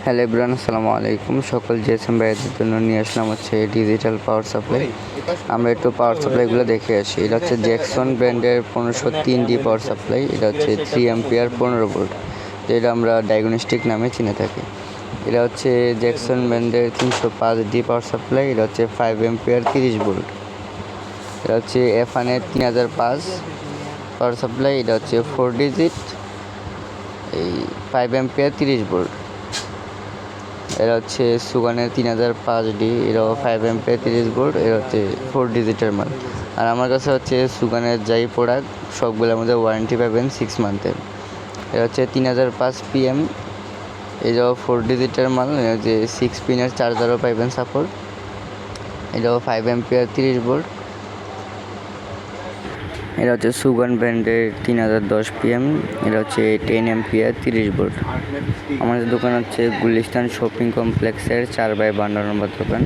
Hello everyone, আসসালামু আলাইকুম। সকল জিএসএম ভাইদের জন্য নিয়ে আসলাম হচ্ছে ডিজিটাল পাওয়ার সাপ্লাই। আমরা একটু পাওয়ার সাপ্লাইগুলো দেখে আসি। এটা হচ্ছে জ্যাকসন ব্র্যান্ডের 1503D পাওয়ার সাপ্লাই। এটা হচ্ছে 3 অ্যাম্পিয়ার 15 ভোল্ট, যেটা আমরা ডায়াগনস্টিক নামে চিনে থাকি। এটা হচ্ছে জ্যাকসন ব্র্যান্ডের 305D পাওয়ার সাপ্লাই। এটা হচ্ছে 5 অ্যাম্পিয়ার 30 ভোল্ট। এটা হচ্ছে এফানের 3005 পাওয়ার সাপ্লাই। এটা হচ্ছে 4 ডিজিট, এই 5 অ্যাম্পিয়ার 30 ভোল্ট। এটা হচ্ছে সুগানের 3005D, এটাও 5 অ্যাম্পিয়ার 30 ভোল্ট। এটা হচ্ছে 4 ডিজিটের মাল। আর আমার কাছে হচ্ছে সুগানের যাই প্রোডাক্ট সবগুলোর মধ্যে ওয়ারেন্টি পাবেন 6 মান্থের। এটা হচ্ছে 3005 PM, এটাও 4 ডিজিটের মাল। এটা হচ্ছে 6 পিনের চার্জারও পাইবেন সাপোর্ট। এটাও 5 অ্যাম্পিয়ার 30 ভোল্ট। এটা হচ্ছে সুগান ব্র্যান্ডের 3010 PM, এটা হচ্ছে 10 অ্যাম্পিয়ার 30 ভোল্ট। আমাদের দোকান হচ্ছে গুলিস্তান শপিং কমপ্লেক্সের 4/52 নম্বর দোকান।